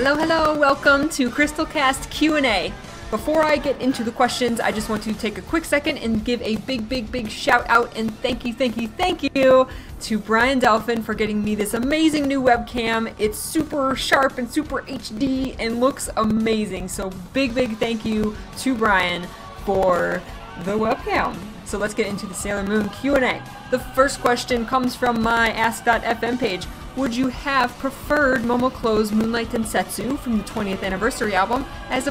Hello, hello, welcome to CrystalCast Q&A. Before I get into the questions, I just want to take a quick second and give a big shout out and thank you to Brian Delphin for getting me this amazing new webcam. It's super sharp and super HD and looks amazing. So big thank you to Brian for the webcam. So let's get into the Sailor Moon Q&A. The first question comes from my Ask.fm page. Would you have preferred Momoclo's Moonlight Densetsu from the 20th anniversary album as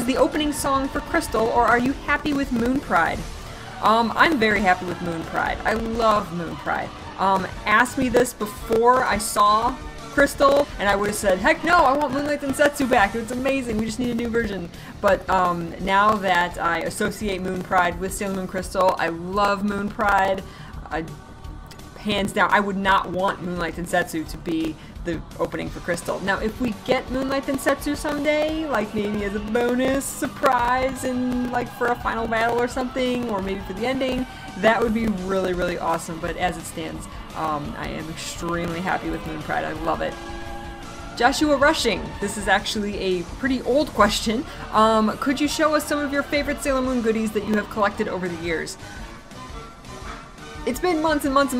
the opening song for Crystal, or are you happy with Moon Pride? I'm very happy with Moon Pride. I love Moon Pride. Asked me this before I saw Crystal, and I would have said, heck no, I want Moonlight Densetsu back. It's amazing. We just need a new version. But now that I associate Moon Pride with Sailor Moon Crystal, I love Moon Pride. Hands down, I would not want Moonlight Densetsu to be the opening for Crystal. Now, if we get Moonlight Densetsu someday, like maybe as a bonus surprise and like for a final battle or something, or maybe for the ending, that would be really awesome. But as it stands, I am extremely happy with Moon Pride. I love it. Joshua Rushing, this is actually a pretty old question. Could you show us some of your favorite Sailor Moon goodies that you have collected over the years? It's been months and months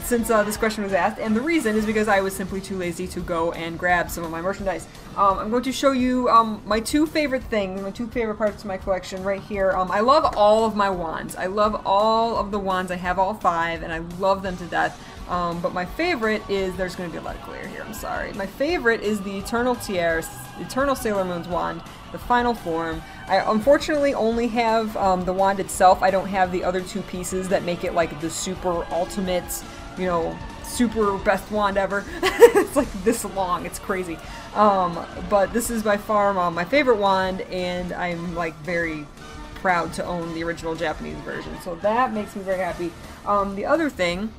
since this question was asked, and the reason is because I was simply too lazy to go and grab some of my merchandise. I'm going to show you my two favorite things, my two favorite parts of my collection right here. I love all of my wands. I love all of the wands. I have all 5, and I love them to death. But my favorite is, there's going to be a lot of glare here, I'm sorry. My favorite is the Eternal Sailor Moon's wand, the final form. I unfortunately only have the wand itself. I don't have the other 2 pieces that make it like the super ultimate, you know, super best wand ever. It's like this long, it's crazy. But this is by far my favorite wand, and I'm like very proud to own the original Japanese version. So that makes me very happy. The other thing,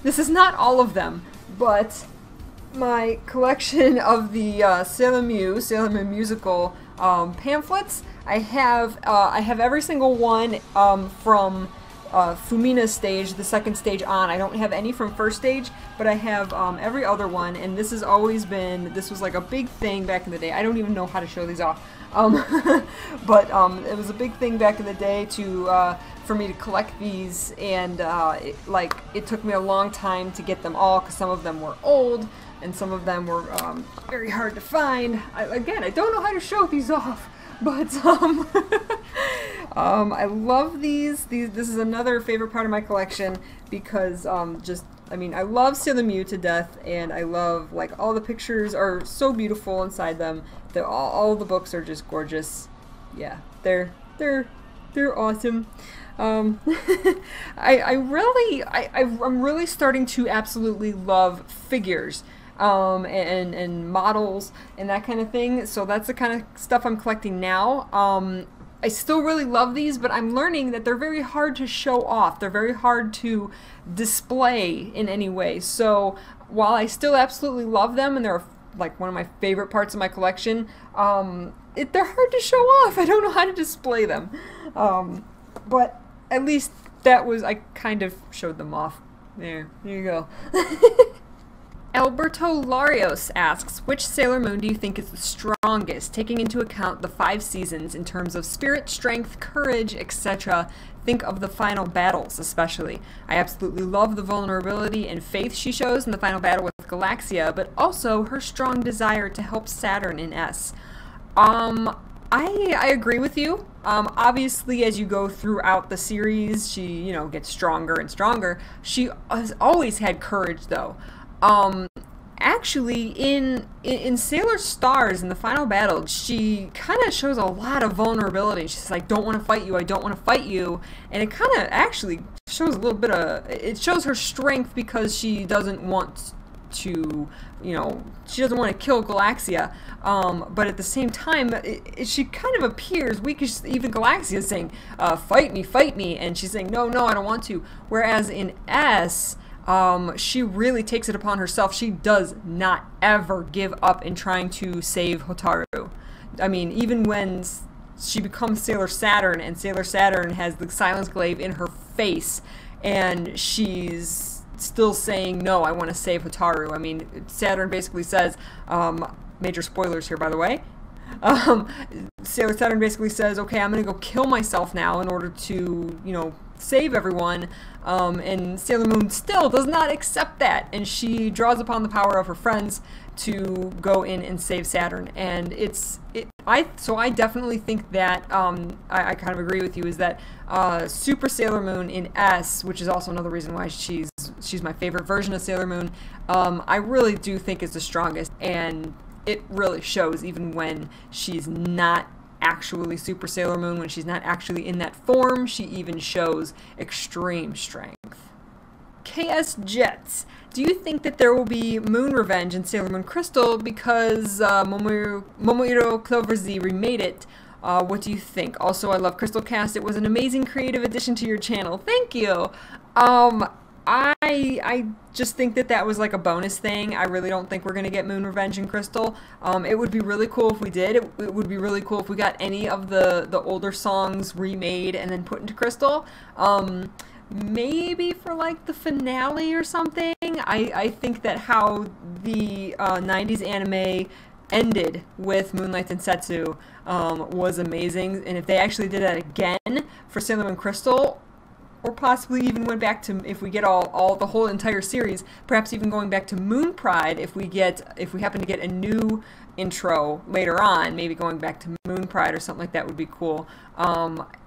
this is not all of them, but my collection of the Sailor Moon musical pamphlets. I have every single one from Fumina's stage, the second stage on. I don't have any from first stage, but I have every other one, and this has always been, this was like a big thing back in the day. I don't even know how to show these off. But it was a big thing back in the day to for me to collect these, and it took me a long time to get them all, because some of them were old and some of them were very hard to find. Again, I don't know how to show these off, but I love these. This is another favorite part of my collection because I mean, I love Sailor Moon to death, and I love, like, all the pictures are so beautiful inside them. All the books are just gorgeous. Yeah, they're awesome. I'm really starting to absolutely love figures. And models and that kind of thing. So that's the kind of stuff I'm collecting now. I still really love these, but I'm learning that they're very hard to show off. They're very hard to display in any way. So while I still absolutely love them, and they're like one of my favorite parts of my collection, they're hard to show off. I don't know how to display them. But at least that was, I kind of showed them off. There you go. Alberto Larios asks, which Sailor Moon do you think is the strongest, taking into account the 5 seasons in terms of spirit, strength, courage, etc.? Think of the final battles, especially. I absolutely love the vulnerability and faith she shows in the final battle with Galaxia, but also her strong desire to help Saturn in S. I agree with you. Obviously, as you go throughout the series, she, you know, gets stronger and stronger. She has always had courage, though. Actually, in Sailor Stars, in the final battle, she kind of shows a lot of vulnerability. She's like, don't want to fight you, I don't want to fight you. And it kind of actually shows a little bit of, it shows her strength because she doesn't want to, you know, she doesn't want to kill Galaxia. But at the same time, she kind of appears weak, even Galaxia is saying, fight me, and she's saying, no, I don't want to. Whereas in S, she really takes it upon herself. She does not ever give up in trying to save Hotaru. I mean, even when she becomes Sailor Saturn, and Sailor Saturn has the Silence Glaive in her face, and she's still saying, no, I want to save Hotaru. I mean, Saturn basically says, major spoilers here, by the way. Sailor Saturn basically says, okay, I'm gonna go kill myself now in order to, you know, save everyone, and Sailor Moon still does not accept that, and she draws upon the power of her friends to go in and save Saturn. And so I definitely think that I kind of agree with you, is that Super Sailor Moon in S, which is also another reason why she's my favorite version of Sailor Moon, I really do think is the strongest, and it really shows even when she's not actually Super Sailor Moon, when she's not actually in that form, she even shows extreme strength. KS Jets, do you think that there will be moon revenge in Sailor Moon Crystal because Momohiro Clover Z remade it? What do you think? Also, I love Crystal Cast. It was an amazing creative addition to your channel. Thank you. I just think that that was like a bonus thing. I really don't think we're going to get Moon Revenge in Crystal. It would be really cool if we did. It would be really cool if we got any of the older songs remade and then put into Crystal. Maybe for like the finale or something. I think that how the 90s anime ended with Moonlight Densetsu was amazing. And if they actually did that again for Sailor Moon Crystal, or possibly even went back to, if we get the whole entire series, perhaps even going back to Moon Pride, if we happen to get a new intro later on, maybe going back to Moon Pride or something like that would be cool.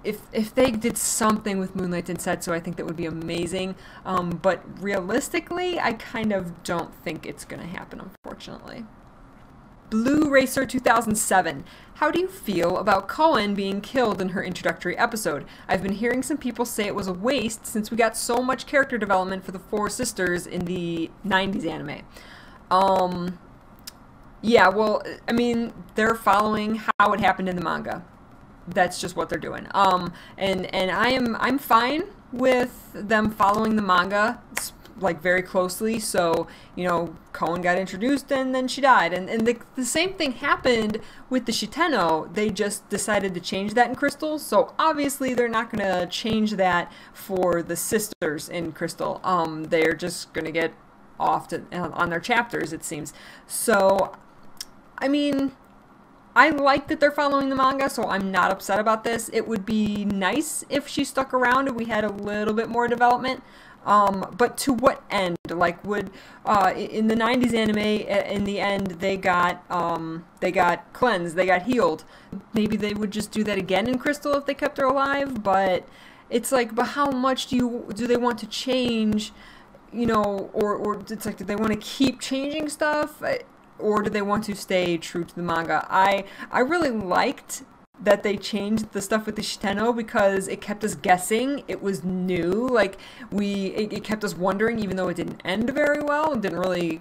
If they did something with Moonlight Densetsu, I think that would be amazing. But realistically, I kind of don't think it's going to happen, unfortunately. Blue Racer 2007. How do you feel about Colin being killed in her introductory episode? I've been hearing some people say it was a waste since we got so much character development for the four sisters in the 90s anime. Yeah, well, I mean, they're following how it happened in the manga. That's just what they're doing. And I'm fine with them following the manga like very closely. So, you know, Colin got introduced and then she died, and the same thing happened with the Shiteno. They just decided to change that in Crystal, so obviously they're not gonna change that for the sisters in Crystal. They're just gonna get off on their chapters, it seems. So I mean, I like that they're following the manga, so I'm not upset about this. It would be nice if she stuck around and we had a little bit more development. But to what end? Like, would in the 90s anime, in the end, they got cleansed, they got healed. Maybe they would just do that again in Crystal if they kept her alive. But it's like, but how much do they want to change? You know, or it's like, do they want to keep changing stuff, or do they want to stay true to the manga? I really liked that they changed the stuff with the Shiteno because it kept us guessing. It was new. Like, it kept us wondering, even though it didn't end very well. It didn't really,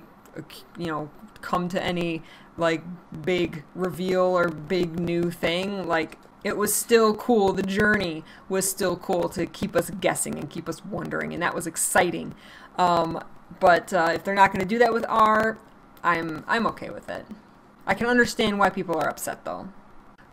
you know, come to any, like, big reveal or big new thing. Like, it was still cool. The journey was still cool to keep us guessing and keep us wondering, and that was exciting. But if they're not going to do that with R, I'm okay with it. I can understand why people are upset, though.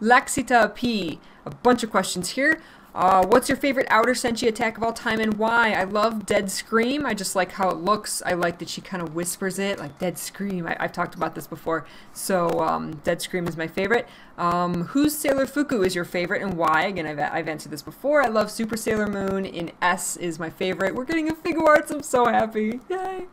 Lexita P. A bunch of questions here. What's your favorite outer senshi attack of all time and why? I love Dead Scream. I just like how it looks. I like that she kind of whispers it, like Dead Scream. I've talked about this before. So Dead Scream is my favorite. Whose Sailor Fuku is your favorite and why? Again, I've answered this before. I love Super Sailor Moon in S is my favorite. We're getting a Figuarts. I'm so happy. Yay.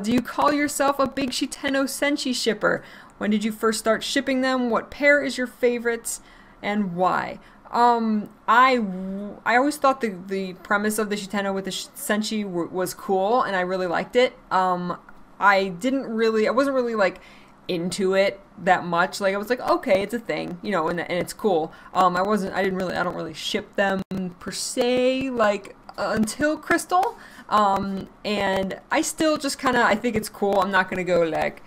Do you call yourself a big Shiteno senshi shipper? When did you first start shipping them? What pair is your favorites and why? I always thought the premise of the Shiteno with the senshi was cool, and I really liked it. I wasn't really like into it that much. Like, I was like, okay, it's a thing, you know, and it's cool. I don't really ship them per se, like, until Crystal. And I still just kind of, I think it's cool. I'm not gonna go like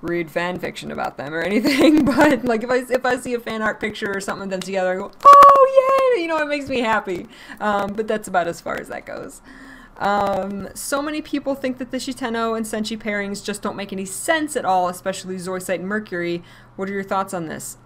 read fan fiction about them or anything, but like if I see a fan art picture or something of them together, I go, oh yay, you know, it makes me happy. But that's about as far as that goes. So many people think that the Shiteno and Senshi pairings just don't make any sense at all, especially Zoisite and Mercury. What are your thoughts on this?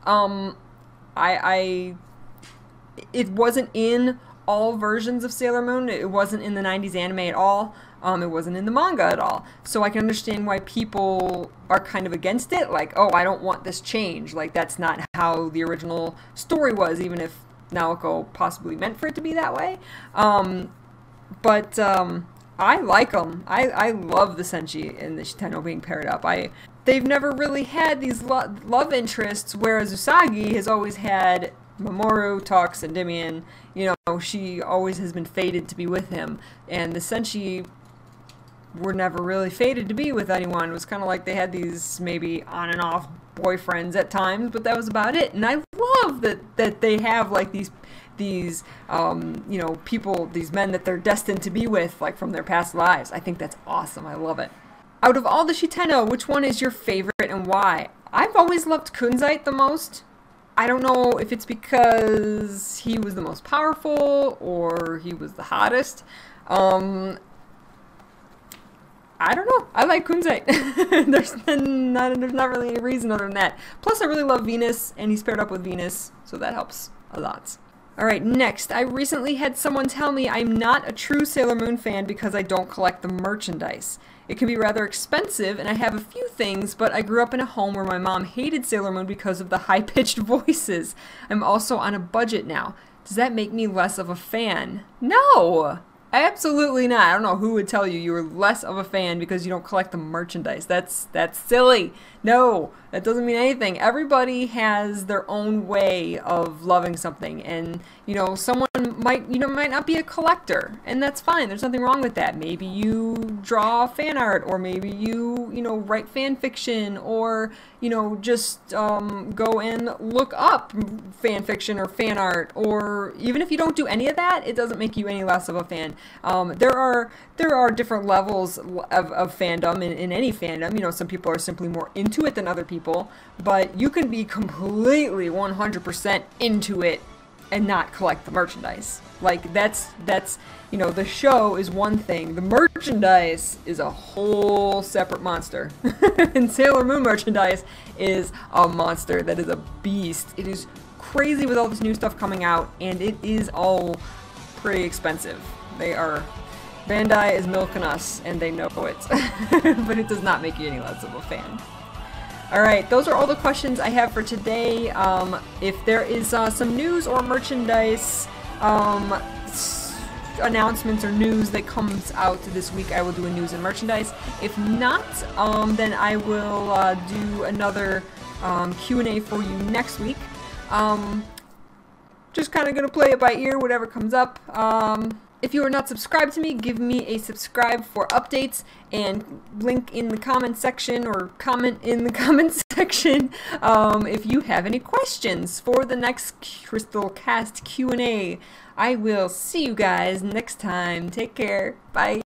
It wasn't in all versions of Sailor Moon. It wasn't in the 90s anime at all. It wasn't in the manga at all. So I can understand why people are kind of against it. Like, oh, I don't want this change. Like, that's not how the original story was, even if Naoko possibly meant for it to be that way. But I like them. I love the Senshi and the Shiteno being paired up. They've never really had these love interests, whereas Usagi has always had Mamoru, Tox, and Endymion. You know, she always has been fated to be with him. And the Senshi were never really fated to be with anyone. It was kind of like they had these maybe on and off boyfriends at times, but that was about it. And I love that they have like these you know, people, these men that they're destined to be with, like from their past lives. I think that's awesome. I love it. Out of all the Shiteno, which one is your favorite and why? I've always loved Kunzite the most. I don't know if it's because he was the most powerful or he was the hottest. I don't know. I like Kunzite. there's not really a reason other than that. Plus, I really love Venus, and he's paired up with Venus, so that helps a lot. Alright, next. I recently had someone tell me I'm not a true Sailor Moon fan because I don't collect the merchandise. It can be rather expensive, and I have a few things, but I grew up in a home where my mom hated Sailor Moon because of the high-pitched voices. I'm also on a budget now. Does that make me less of a fan? No! Absolutely not. I don't know who would tell you you were less of a fan because you don't collect the merchandise. That's silly. No, that doesn't mean anything. Everybody has their own way of loving something, and you know, someone might not be a collector, and that's fine. There's nothing wrong with that. Maybe you draw fan art, or maybe you write fan fiction, or just go and look up fan fiction or fan art, or even if you don't do any of that, it doesn't make you any less of a fan. There are different levels of fandom in any fandom. Some people are simply more into it than other people, but you can be completely 100% into it and not collect the merchandise. Like that's the show is one thing, the merchandise is a whole separate monster. And Sailor Moon merchandise is a monster that is a beast. It is crazy with all this new stuff coming out, and it is all pretty expensive. Bandai is milking us, and they know it. But it does not make you any less of a fan. Alright, those are all the questions I have for today. If there is some news or merchandise announcements or news that comes out this week, I will do a news and merchandise. If not, then I will do another Q&A for you next week. Just kind of going to play it by ear, whatever comes up. If you are not subscribed to me, give me a subscribe for updates, and link in the comment section, or comment in the comment section if you have any questions for the next Crystal Cast Q&A. I will see you guys next time. Take care. Bye.